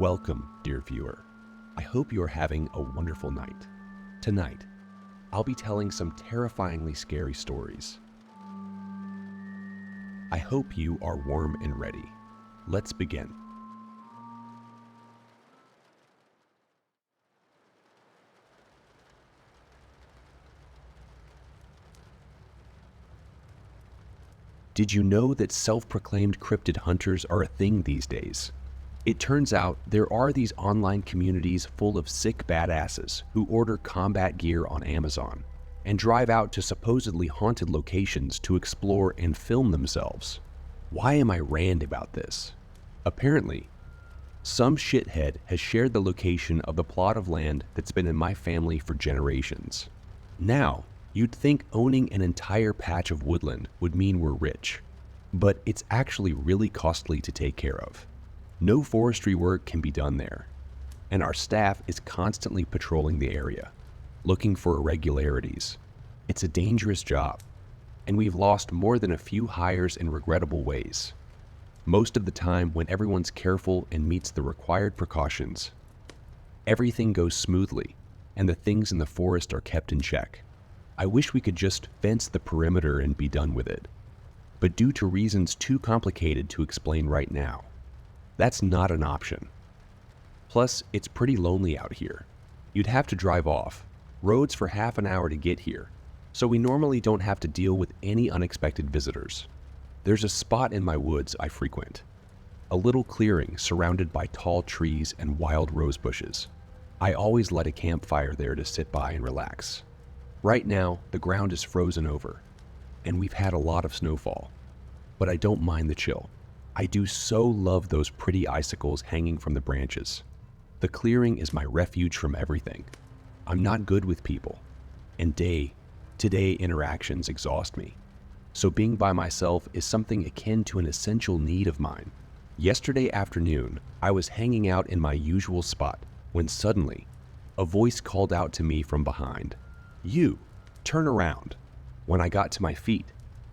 Welcome, dear viewer. I hope you are having a wonderful night. Tonight, I'll be telling some terrifyingly scary stories. I hope you are warm and ready. Let's begin. Did you know that self-proclaimed cryptid hunters are a thing these days? It turns out there are these online communities full of sick badasses who order combat gear on Amazon and drive out to supposedly haunted locations to explore and film themselves. Why am I ranting about this? Apparently, some shithead has shared the location of the plot of land that's been in my family for generations. Now, you'd think owning an entire patch of woodland would mean we're rich, but it's actually really costly to take care of. No forestry work can be done there, and our staff is constantly patrolling the area, looking for irregularities. It's a dangerous job, and we've lost more than a few hires in regrettable ways. Most of the time, when everyone's careful and meets the required precautions, everything goes smoothly, and the things in the forest are kept in check. I wish we could just fence the perimeter and be done with it, but due to reasons too complicated to explain right now, that's not an option. Plus, it's pretty lonely out here. You'd have to drive off roads for half an hour to get here, so we normally don't have to deal with any unexpected visitors. There's a spot in my woods I frequent, a little clearing surrounded by tall trees and wild rose bushes. I always light a campfire there to sit by and relax. Right now, the ground is frozen over, and we've had a lot of snowfall, but I don't mind the chill. I do so love those pretty icicles hanging from the branches. The clearing is my refuge from everything. I'm not good with people, and day-to-day interactions exhaust me. So being by myself is something akin to an essential need of mine. Yesterday afternoon, I was hanging out in my usual spot when suddenly, a voice called out to me from behind. "You, turn around." When I got to my feet,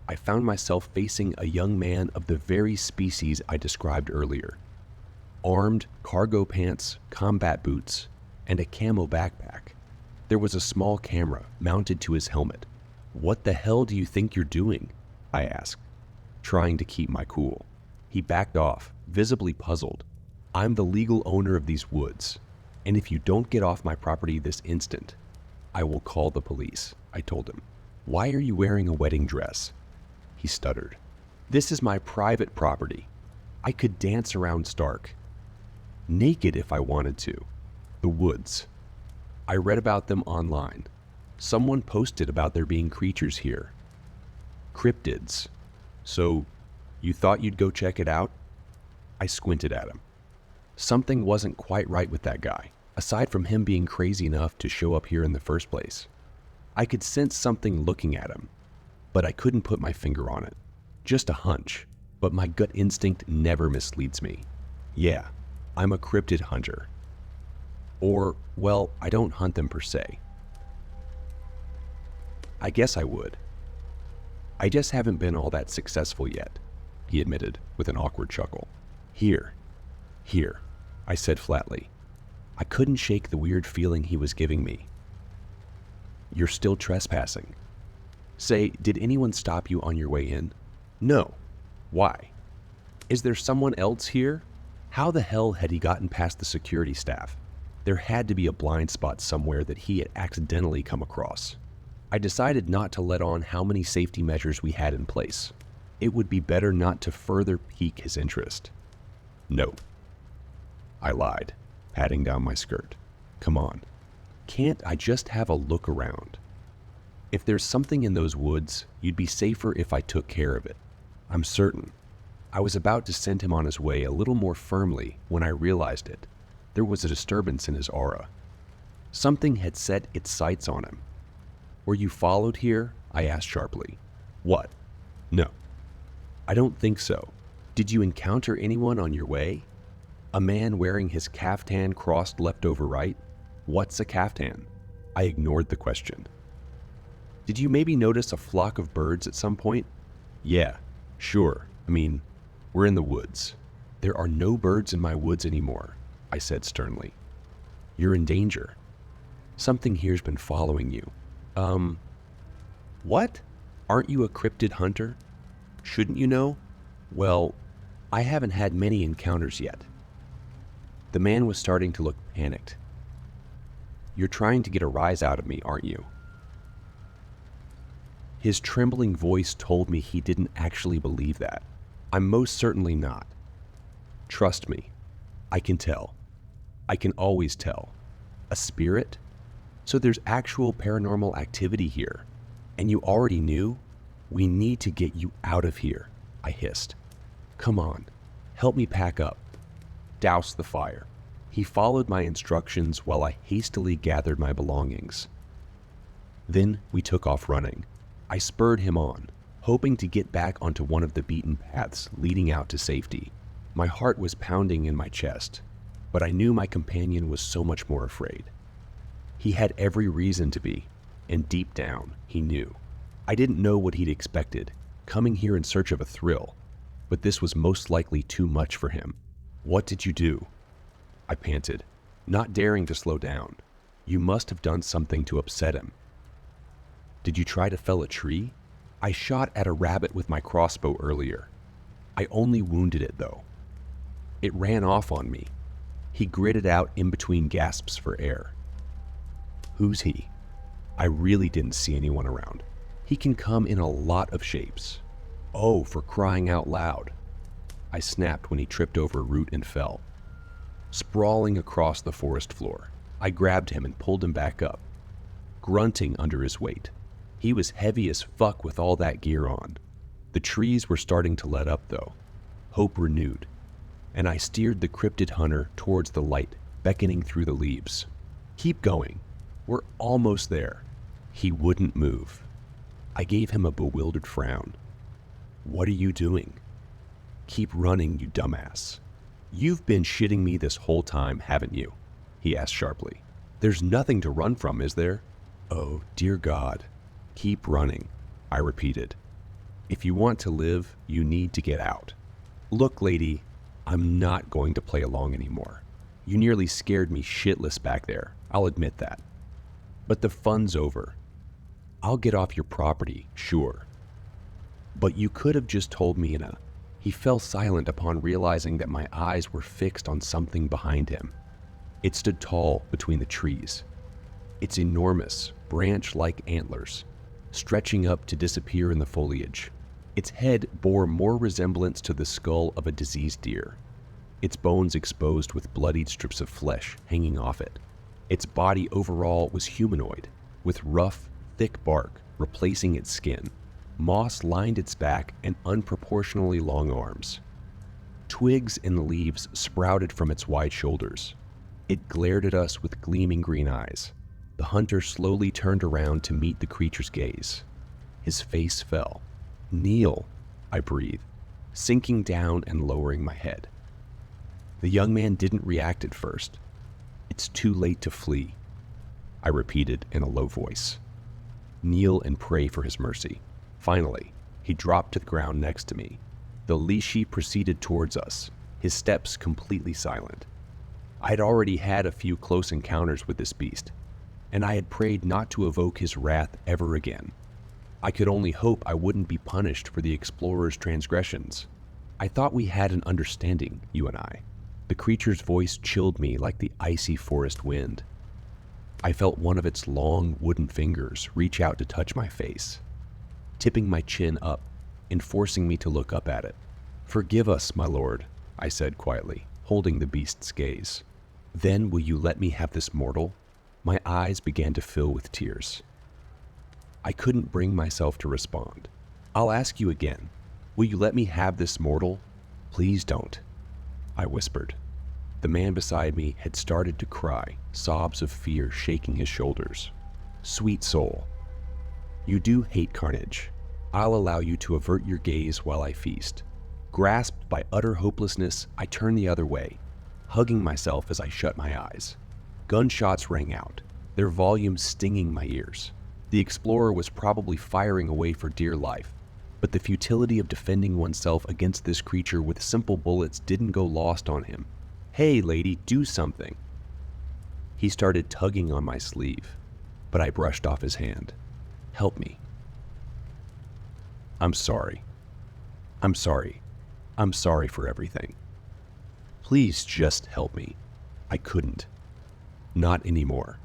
I found myself facing a young man of the very species I described earlier. Armed, cargo pants, combat boots, and a camo backpack. There was a small camera mounted to his helmet. "What the hell do you think you're doing?" I asked, trying to keep my cool. He backed off, visibly puzzled. "I'm the legal owner of these woods, and if you don't get off my property this instant, I will call the police," I told him. "Why are you wearing a wedding dress?" He stuttered. "This is my private property. I could dance around Stark. Naked if I wanted to. The woods. I read about them online. Someone posted about there being creatures here. Cryptids. So, you thought you'd go check it out?" I squinted at him. Something wasn't quite right with that guy, aside from him being crazy enough to show up here in the first place. I could sense something looking at him, but I couldn't put my finger on it. Just a hunch, but my gut instinct never misleads me. Yeah, I'm a cryptid hunter. Or, well, I don't hunt them per se. I guess I would. I just haven't been all that successful yet, he admitted with an awkward chuckle. Here, I said flatly. I couldn't shake the weird feeling he was giving me. "You're still trespassing. Say, did anyone stop you on your way in?" "No." "Why? Is there someone else here?" How the hell had he gotten past the security staff? There had to be a blind spot somewhere that he had accidentally come across. I decided not to let on how many safety measures we had in place. It would be better not to further pique his interest. "No." I lied, patting down my skirt. "Come on. Can't I just have a look around? If there's something in those woods, you'd be safer if I took care of it. I'm certain." I was about to send him on his way a little more firmly when I realized it. There was a disturbance in his aura. Something had set its sights on him. "Were you followed here?" I asked sharply. "What? No. I don't think so. Did you encounter anyone on your way? A man wearing his caftan crossed left over right? What's a caftan?" I ignored the question. "Did you maybe notice a flock of birds at some point?" "Yeah, sure. I mean, we're in the woods. There are no birds in my woods anymore. I said sternly. You're in danger. Something here's been following you. What? Aren't you a cryptid hunter? Shouldn't you know? Well, I haven't had many encounters yet. The man was starting to look panicked. You're trying to get a rise out of me, aren't you? His trembling voice told me he didn't actually believe that. I'm most certainly not. Trust me, I can tell. I can always tell. A spirit? So there's actual paranormal activity here. And you already knew? We need to get you out of here, I hissed. Come on, help me pack up. Douse the fire. He followed my instructions while I hastily gathered my belongings. Then we took off running. I spurred him on, hoping to get back onto one of the beaten paths leading out to safety. My heart was pounding in my chest, but I knew my companion was so much more afraid. He had every reason to be, and deep down, he knew. I didn't know what he'd expected, coming here in search of a thrill, but this was most likely too much for him. What did you do? I panted, not daring to slow down. You must have done something to upset him. Did you try to fell a tree? I shot at a rabbit with my crossbow earlier. I only wounded it, though. It ran off on me. He gritted out in between gasps for air. Who's he? I really didn't see anyone around. He can come in a lot of shapes. Oh, for crying out loud. I snapped when he tripped over a root and fell. Sprawling across the forest floor, I grabbed him and pulled him back up, grunting under his weight. He was heavy as fuck with all that gear on. The trees were starting to let up, though, hope renewed, and I steered the cryptid hunter towards the light, beckoning through the leaves. Keep going. We're almost there. He wouldn't move. I gave him a bewildered frown. What are you doing? Keep running, you dumbass. You've been shitting me this whole time, haven't you? He asked sharply. There's nothing to run from, is there? Oh, dear God. Keep running, I repeated. If you want to live, you need to get out. Look, lady, I'm not going to play along anymore. You nearly scared me shitless back there, I'll admit that. But the fun's over. I'll get off your property, sure. But you could have just told me in a... He fell silent upon realizing that my eyes were fixed on something behind him. It stood tall between the trees. Its enormous, branch-like antlers, stretching up to disappear in the foliage. Its head bore more resemblance to the skull of a diseased deer, its bones exposed with bloodied strips of flesh hanging off it. Its body overall was humanoid, with rough, thick bark replacing its skin. Moss lined its back and unproportionally long arms. Twigs and leaves sprouted from its wide shoulders. It glared at us with gleaming green eyes. The hunter slowly turned around to meet the creature's gaze. His face fell. Kneel, I breathed, sinking down and lowering my head. The young man didn't react at first. It's too late to flee, I repeated in a low voice. Kneel and pray for his mercy. Finally, he dropped to the ground next to me. The Lishi proceeded towards us, his steps completely silent. I had already had a few close encounters with this beast, and I had prayed not to evoke his wrath ever again. I could only hope I wouldn't be punished for the explorer's transgressions. I thought we had an understanding, you and I. The creature's voice chilled me like the icy forest wind. I felt one of its long wooden fingers reach out to touch my face, tipping my chin up and forcing me to look up at it. Forgive us, my lord, I said quietly, holding the beast's gaze. Then will you let me have this mortal? My eyes began to fill with tears. I couldn't bring myself to respond. I'll ask you again. Will you let me have this mortal? Please don't, I whispered. The man beside me had started to cry, sobs of fear shaking his shoulders. Sweet soul, you do hate carnage. I'll allow you to avert your gaze while I feast. Grasped by utter hopelessness, I turned the other way, hugging myself as I shut my eyes. Gunshots rang out, their volume stinging my ears. The explorer was probably firing away for dear life, but the futility of defending oneself against this creature with simple bullets didn't go lost on him. Hey, lady, do something. He started tugging on my sleeve, but I brushed off his hand. Help me. I'm sorry. I'm sorry. I'm sorry for everything. Please just help me. I couldn't. Not anymore.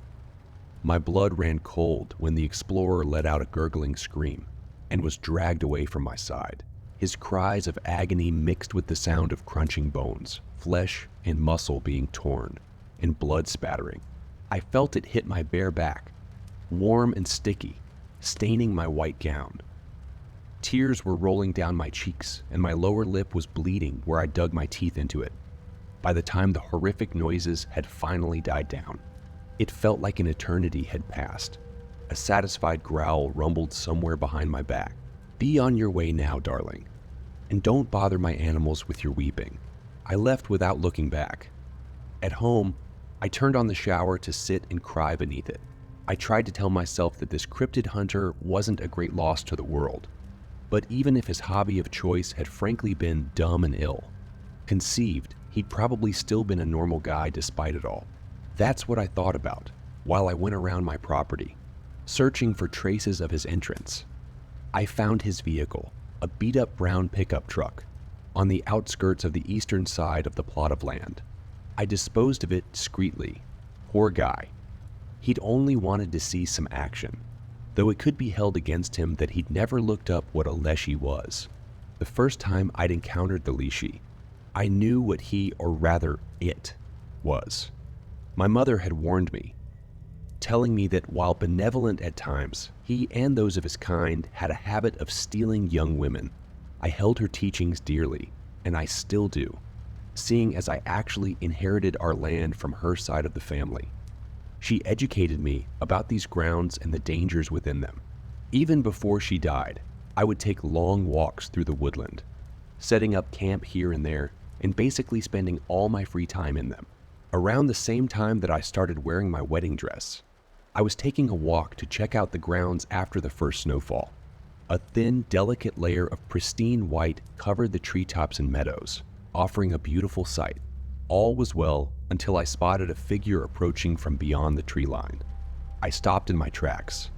My blood ran cold when the explorer let out a gurgling scream and was dragged away from my side. His cries of agony mixed with the sound of crunching bones, flesh and muscle being torn, and blood spattering. I felt it hit my bare back, warm and sticky, staining my white gown. Tears were rolling down my cheeks, and my lower lip was bleeding where I dug my teeth into it. By the time the horrific noises had finally died down, it felt like an eternity had passed. A satisfied growl rumbled somewhere behind my back. Be on your way now, darling, and don't bother my animals with your weeping. I left without looking back. At home, I turned on the shower to sit and cry beneath it. I tried to tell myself that this cryptid hunter wasn't a great loss to the world. But even if his hobby of choice had frankly been dumb and ill, conceived, he'd probably still been a normal guy despite it all. That's what I thought about while I went around my property, searching for traces of his entrance. I found his vehicle, a beat-up brown pickup truck, on the outskirts of the eastern side of the plot of land. I disposed of it discreetly. Poor guy. He'd only wanted to see some action, though it could be held against him that he'd never looked up what a leshy was. The first time I'd encountered the leashy, I knew what he, or rather it, was. My mother had warned me, telling me that while benevolent at times, he and those of his kind had a habit of stealing young women. I held her teachings dearly, and I still do, seeing as I actually inherited our land from her side of the family. She educated me about these grounds and the dangers within them. Even before she died, I would take long walks through the woodland, setting up camp here and there, and basically spending all my free time in them. Around the same time that I started wearing my wedding dress, I was taking a walk to check out the grounds after the first snowfall. A thin, delicate layer of pristine white covered the treetops and meadows, offering a beautiful sight. All was well until I spotted a figure approaching from beyond the tree line. I stopped in my tracks.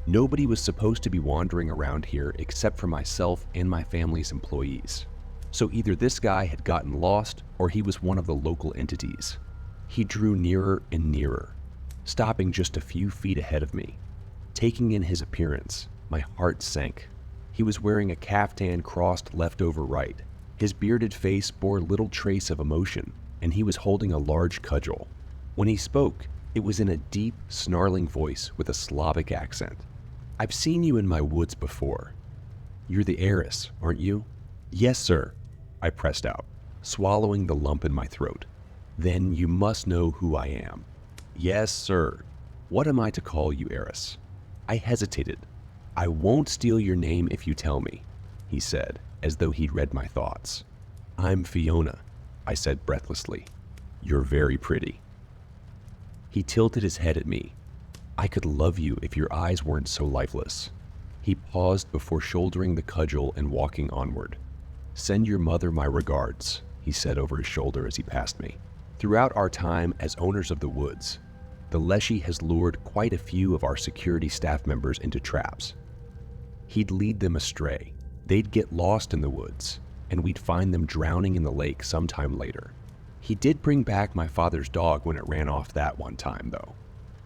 Nobody was supposed to be wandering around here except for myself and my family's employees. So either this guy had gotten lost or he was one of the local entities. He drew nearer and nearer, stopping just a few feet ahead of me. Taking in his appearance, my heart sank. He was wearing a caftan crossed left over right. His bearded face bore little trace of emotion, and he was holding a large cudgel. When he spoke, it was in a deep, snarling voice with a Slavic accent. I've seen you in my woods before. You're the heiress, aren't you? Yes, sir, I pressed out, swallowing the lump in my throat. Then you must know who I am. Yes, sir. What am I to call you, heiress? I hesitated. I won't steal your name if you tell me, he said, as though he'd read my thoughts. I'm Fiona, I said breathlessly. You're very pretty. He tilted his head at me. I could love you if your eyes weren't so lifeless. He paused before shouldering the cudgel and walking onward. Send your mother my regards, he said over his shoulder as he passed me. Throughout our time as owners of the woods, the leshy has lured quite a few of our security staff members into traps. He'd lead them astray. They'd get lost in the woods, and we'd find them drowning in the lake sometime later. He did bring back my father's dog when it ran off that one time, though.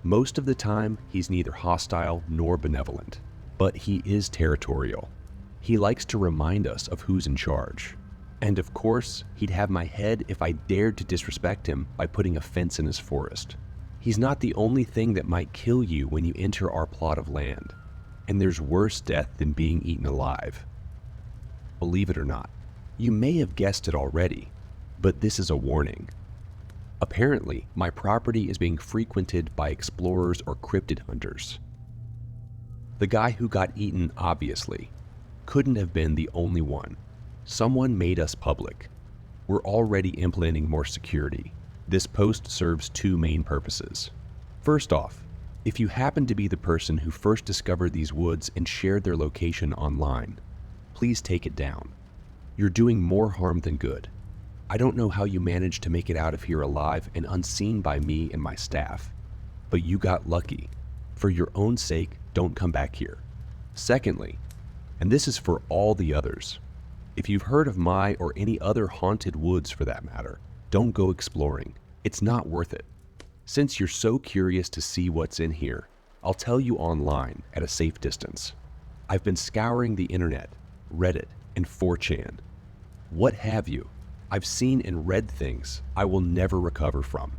Most of the time, he's neither hostile nor benevolent, but he is territorial. He likes to remind us of who's in charge. And of course, he'd have my head if I dared to disrespect him by putting a fence in his forest. He's not the only thing that might kill you when you enter our plot of land, and there's worse death than being eaten alive. Believe it or not, you may have guessed it already, but this is a warning. Apparently, my property is being frequented by explorers or cryptid hunters. The guy who got eaten, obviously, couldn't have been the only one. Someone made us public. We're already implementing more security. This post serves two main purposes. First off, if you happen to be the person who first discovered these woods and shared their location online, please take it down. You're doing more harm than good. I don't know how you managed to make it out of here alive and unseen by me and my staff, but you got lucky. For your own sake, don't come back here. Secondly, and this is for all the others, if you've heard of my or any other haunted woods for that matter, don't go exploring. It's not worth it. Since you're so curious to see what's in here, I'll tell you online at a safe distance. I've been scouring the internet, Reddit, and 4chan. What have you? I've seen and read things I will never recover from,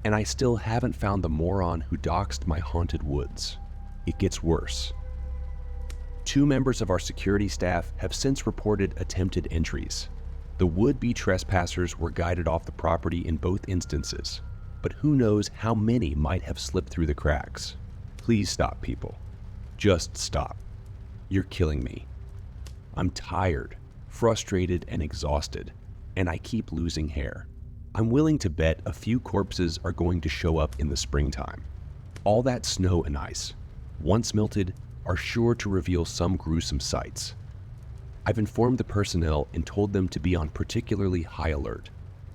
and I still haven't found the moron who doxed my haunted woods. It gets worse. 2 members of our security staff have since reported attempted entries. The would-be trespassers were guided off the property in both instances, but who knows how many might have slipped through the cracks. Please stop, people. Just stop. You're killing me. I'm tired, frustrated, and exhausted, and I keep losing hair. I'm willing to bet a few corpses are going to show up in the springtime. All that snow and ice, once melted, are sure to reveal some gruesome sights. I've informed the personnel and told them to be on particularly high alert.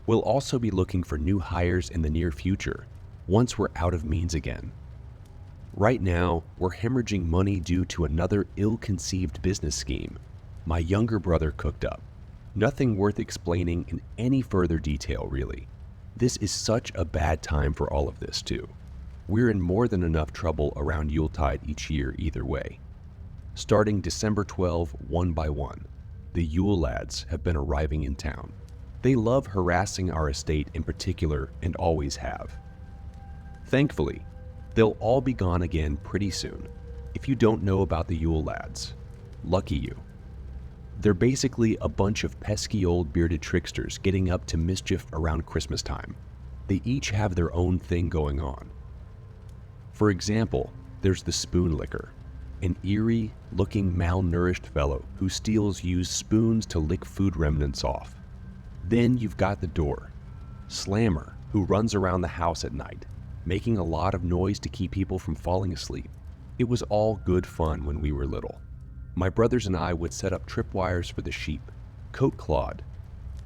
We'll also be looking for new hires in the near future, once we're out of means again. Right now, we're hemorrhaging money due to another ill-conceived business scheme my younger brother cooked up. Nothing worth explaining in any further detail, really. This is such a bad time for all of this, too. We're in more than enough trouble around Yuletide each year either way. Starting December 12, one by one, the Yule lads have been arriving in town. They love harassing our estate in particular and always have. Thankfully, they'll all be gone again pretty soon. If you don't know about the Yule lads, lucky you. They're basically a bunch of pesky old bearded tricksters getting up to mischief around Christmas time. They each have their own thing going on. For example, there's the spoon licker, an eerie-looking malnourished fellow who steals used spoons to lick food remnants off. Then you've got the door, Slammer, who runs around the house at night, making a lot of noise to keep people from falling asleep. It was all good fun when we were little. My brothers and I would set up tripwires for the sheep. Coat Claude,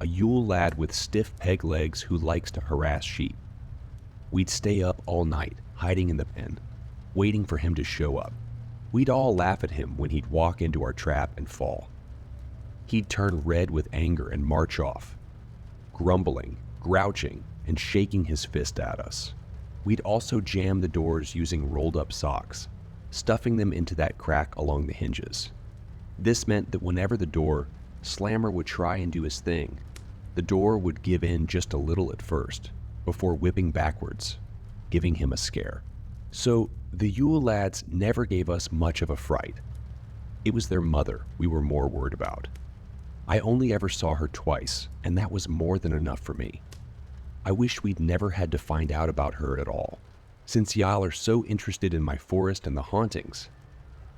a Yule lad with stiff peg legs who likes to harass sheep. We'd stay up all night, hiding in the pen, waiting for him to show up. We'd all laugh at him when he'd walk into our trap and fall. He'd turn red with anger and march off, grumbling, grouching, and shaking his fist at us. We'd also jam the doors using rolled-up socks, stuffing them into that crack along the hinges. This meant that whenever the door, Slammer would try and do his thing, the door would give in just a little at first, before whipping backwards, giving him a scare. So the Yule lads never gave us much of a fright. It was their mother we were more worried about. I only ever saw her twice, and that was more than enough for me. I wish we'd never had to find out about her at all. Since y'all are so interested in my forest and the hauntings,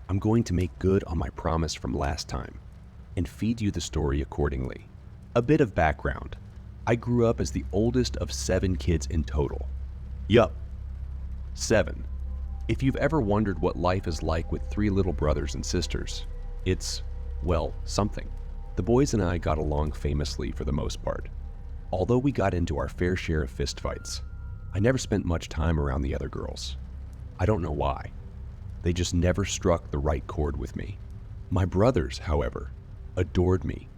I'm going to make good on my promise from last time and feed you the story accordingly. A bit of background. I grew up as the oldest of 7 kids in total. Yup, 7. If you've ever wondered what life is like with 3 little brothers and sisters, it's, well, something. The boys and I got along famously for the most part. Although we got into our fair share of fistfights, I never spent much time around the other girls. I don't know why. They just never struck the right chord with me. My brothers, however, adored me,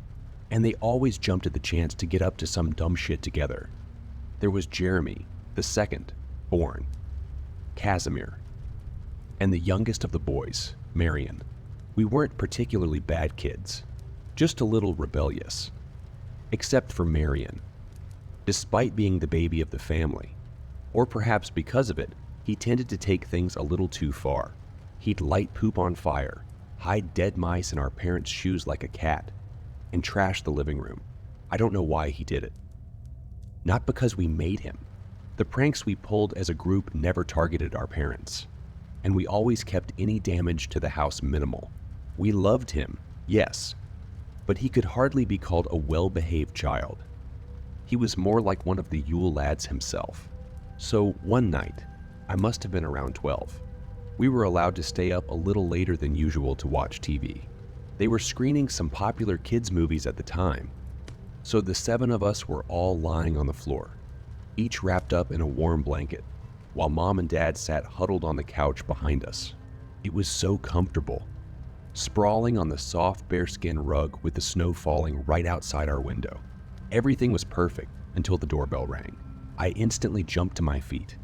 and they always jumped at the chance to get up to some dumb shit together. There was Jeremy, the second, born, Casimir, and the youngest of the boys, Marion. We weren't particularly bad kids, just a little rebellious. Except for Marion. Despite being the baby of the family, or perhaps because of it, he tended to take things a little too far. He'd light poop on fire, hide dead mice in our parents' shoes like a cat, and trash the living room. I don't know why he did it. Not because we made him. The pranks we pulled as a group never targeted our parents, and we always kept any damage to the house minimal. We loved him, yes, but he could hardly be called a well-behaved child. He was more like one of the Yule lads himself. So one night, I must have been around 12, we were allowed to stay up a little later than usual to watch TV. They were screening some popular kids' movies at the time. So the 7 of us were all lying on the floor, each wrapped up in a warm blanket, while Mom and Dad sat huddled on the couch behind us. It was so comfortable, sprawling on the soft bearskin rug with the snow falling right outside our window. Everything was perfect until the doorbell rang. I instantly jumped to my feet.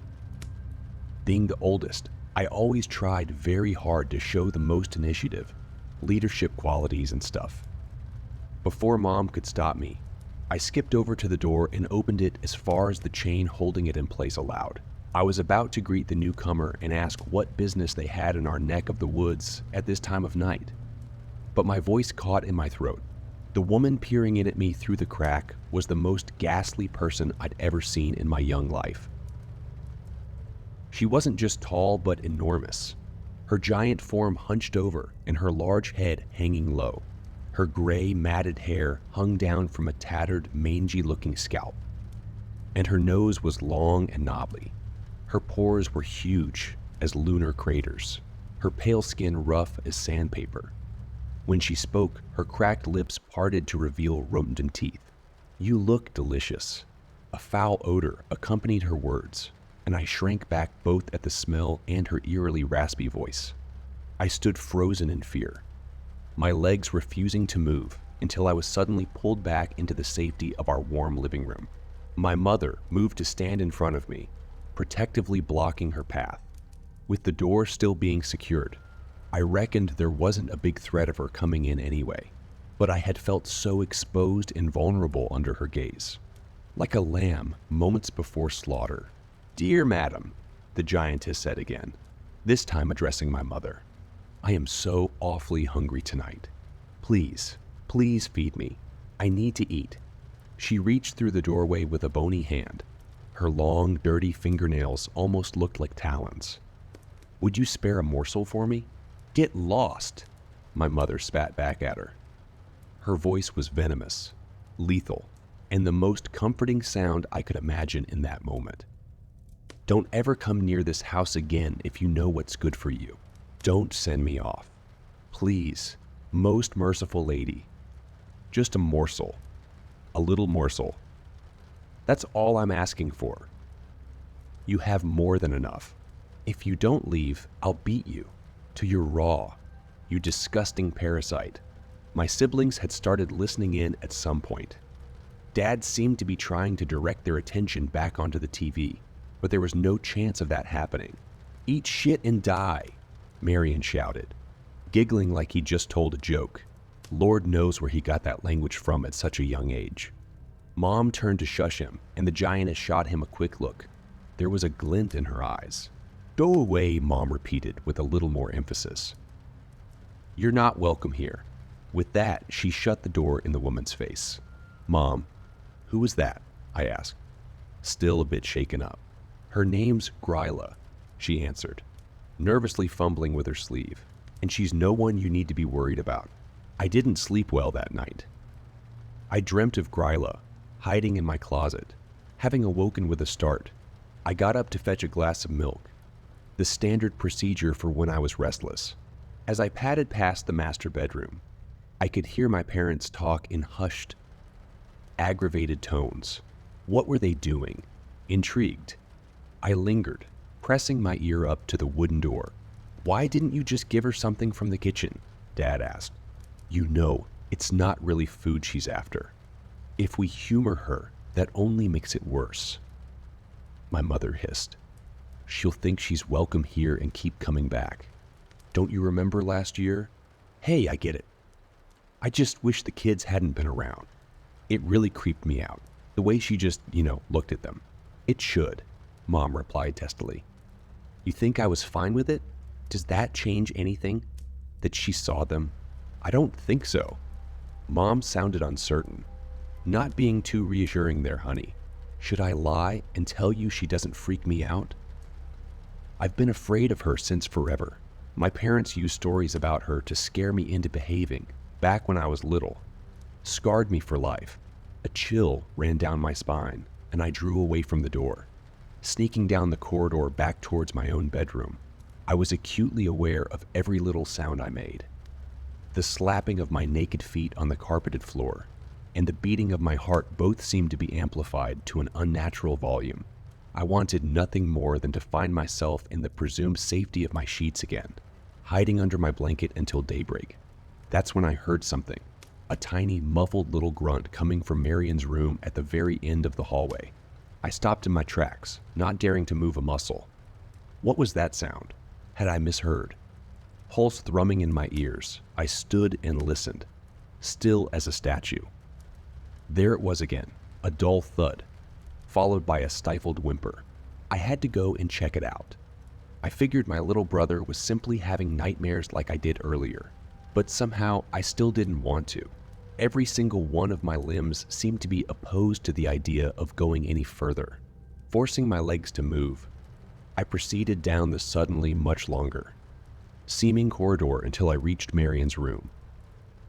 Being the oldest, I always tried very hard to show the most initiative, leadership qualities and stuff. Before Mom could stop me, I skipped over to the door and opened it as far as the chain holding it in place allowed. I was about to greet the newcomer and ask what business they had in our neck of the woods at this time of night, but my voice caught in my throat. The woman peering in at me through the crack was the most ghastly person I'd ever seen in my young life. She wasn't just tall but enormous, her giant form hunched over and her large head hanging low. Her gray, matted hair hung down from a tattered, mangy-looking scalp, and her nose was long and knobbly. Her pores were huge as lunar craters, her pale skin rough as sandpaper. When she spoke, her cracked lips parted to reveal rodent teeth. "You look delicious." A foul odor accompanied her words, and I shrank back both at the smell and her eerily raspy voice. I stood frozen in fear, my legs refusing to move until I was suddenly pulled back into the safety of our warm living room. My mother moved to stand in front of me, protectively blocking her path. With the door still being secured, I reckoned there wasn't a big threat of her coming in anyway, but I had felt so exposed and vulnerable under her gaze, like a lamb moments before slaughter. "Dear madam," the giantess said again, this time addressing my mother, "I am so awfully hungry tonight. Please, please feed me. I need to eat." She reached through the doorway with a bony hand. Her long, dirty fingernails almost looked like talons. "Would you spare a morsel for me?" "Get lost," my mother spat back at her. Her voice was venomous, lethal, and the most comforting sound I could imagine in that moment. "Don't ever come near this house again if you know what's good for you. Don't send me off. Please, most merciful lady. Just a morsel. A little morsel. That's all I'm asking for. You have more than enough. If you don't leave, I'll beat you till you're raw, you disgusting parasite." My siblings had started listening in at some point. Dad seemed to be trying to direct their attention back onto the TV, but there was no chance of that happening. "Eat shit and die," Marion shouted, giggling like he just told a joke. Lord knows where he got that language from at such a young age. Mom turned to shush him, and the giantess shot him a quick look. There was a glint in her eyes. "Go away," Mom repeated with a little more emphasis. "You're not welcome here." With that, she shut the door in the woman's face. "Mom, who was that?" I asked, still a bit shaken up. "Her name's Gryla," she answered, nervously fumbling with her sleeve, "and she's no one you need to be worried about." I didn't sleep well that night. I dreamt of Gryla, hiding in my closet. Having awoken with a start, I got up to fetch a glass of milk, the standard procedure for when I was restless. As I padded past the master bedroom, I could hear my parents talk in hushed, aggravated tones. What were they doing? Intrigued, I lingered, pressing my ear up to the wooden door. "Why didn't you just give her something from the kitchen?" Dad asked. "You know, it's not really food she's after. If we humor her, that only makes it worse." My mother hissed. "She'll think she's welcome here and keep coming back. Don't you remember last year? Hey, I get it. I just wish the kids hadn't been around." It really creeped me out, the way she just, looked at them. "It should," Mom replied testily. "You think I was fine with it? Does that change anything? That she saw them? I don't think so." Mom sounded uncertain, not being too reassuring there, honey. "Should I lie and tell you she doesn't freak me out? I've been afraid of her since forever. My parents used stories about her to scare me into behaving back when I was little. Scarred me for life." A chill ran down my spine, and I drew away from the door. Sneaking down the corridor back towards my own bedroom, I was acutely aware of every little sound I made. The slapping of my naked feet on the carpeted floor, and the beating of my heart both seemed to be amplified to an unnatural volume. I wanted nothing more than to find myself in the presumed safety of my sheets again, hiding under my blanket until daybreak. That's when I heard something, a tiny, muffled little grunt coming from Marion's room at the very end of the hallway. I stopped in my tracks, not daring to move a muscle. What was that sound? Had I misheard? Pulse thrumming in my ears, I stood and listened, still as a statue. There it was again, a dull thud, followed by a stifled whimper. I had to go and check it out. I figured my little brother was simply having nightmares like I did earlier, but somehow I still didn't want to. Every single one of my limbs seemed to be opposed to the idea of going any further. Forcing my legs to move, I proceeded down the suddenly much longer, seeming corridor until I reached Marion's room.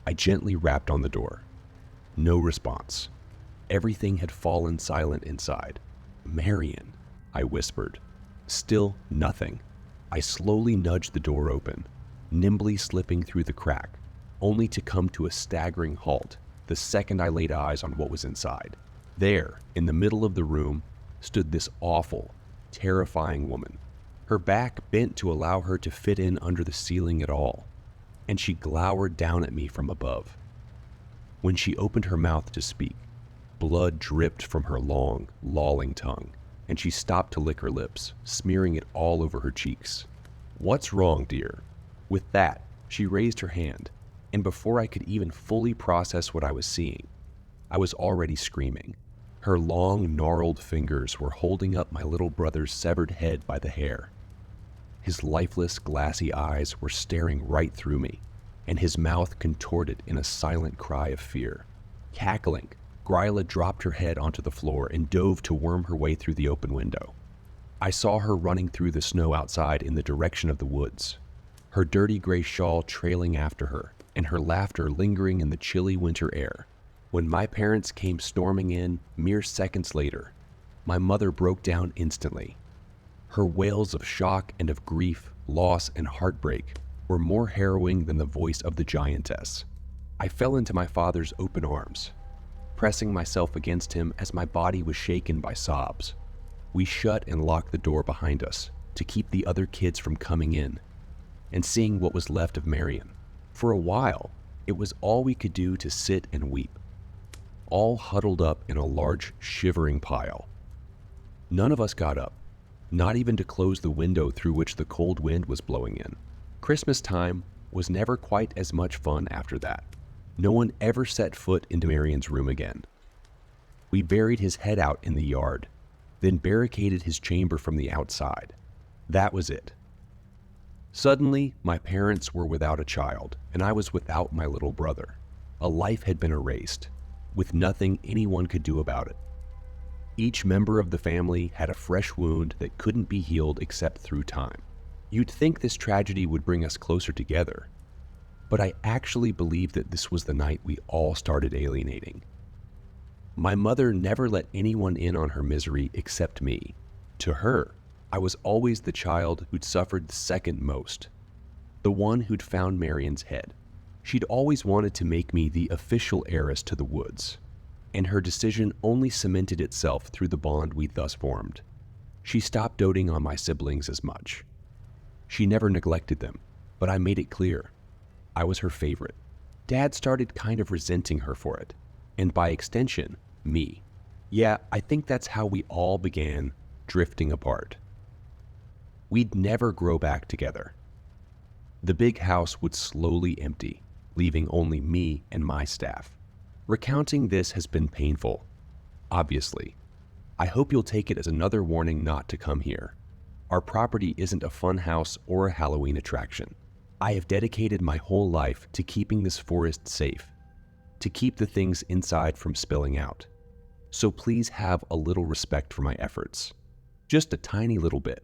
I gently rapped on the door. No response. Everything had fallen silent inside. "Marion," I whispered. Still nothing. I slowly nudged the door open, nimbly slipping through the crack, only to come to a staggering halt the second I laid eyes on what was inside. There, in the middle of the room, stood this awful, terrifying woman, her back bent to allow her to fit in under the ceiling at all, and she glowered down at me from above. When she opened her mouth to speak, blood dripped from her long, lolling tongue, and she stopped to lick her lips, smearing it all over her cheeks. "What's wrong, dear?" With that, she raised her hand, and before I could even fully process what I was seeing, I was already screaming. Her long, gnarled fingers were holding up my little brother's severed head by the hair. His lifeless, glassy eyes were staring right through me, and his mouth contorted in a silent cry of fear. Cackling, Gryla dropped her head onto the floor and dove to worm her way through the open window. I saw her running through the snow outside in the direction of the woods, her dirty gray shawl trailing after her, and her laughter lingering in the chilly winter air. When my parents came storming in mere seconds later, my mother broke down instantly. Her wails of shock and of grief, loss, and heartbreak were more harrowing than the voice of the giantess. I fell into my father's open arms, pressing myself against him as my body was shaken by sobs. We shut and locked the door behind us to keep the other kids from coming in and seeing what was left of Marion. For a while, it was all we could do to sit and weep, all huddled up in a large, shivering pile. None of us got up, not even to close the window through which the cold wind was blowing in. Christmas time was never quite as much fun after that. No one ever set foot into Marion's room again. We buried his head out in the yard, then barricaded his chamber from the outside. That was it. Suddenly, my parents were without a child, and I was without my little brother. A life had been erased, with nothing anyone could do about it. Each member of the family had a fresh wound that couldn't be healed except through time. You'd think this tragedy would bring us closer together, but I actually believe that this was the night we all started alienating. My mother never let anyone in on her misery except me. To her, I was always the child who'd suffered the second most, the one who'd found Marion's head. She'd always wanted to make me the official heiress to the woods, and her decision only cemented itself through the bond we'd thus formed. She stopped doting on my siblings as much. She never neglected them, but I made it clear I was her favorite. Dad started kind of resenting her for it, and by extension, me. Yeah, I think that's how we all began drifting apart. We'd never grow back together. The big house would slowly empty, leaving only me and my staff. Recounting this has been painful, obviously. I hope you'll take it as another warning not to come here. Our property isn't a fun house or a Halloween attraction. I have dedicated my whole life to keeping this forest safe, to keep the things inside from spilling out. So please have a little respect for my efforts. Just a tiny little bit.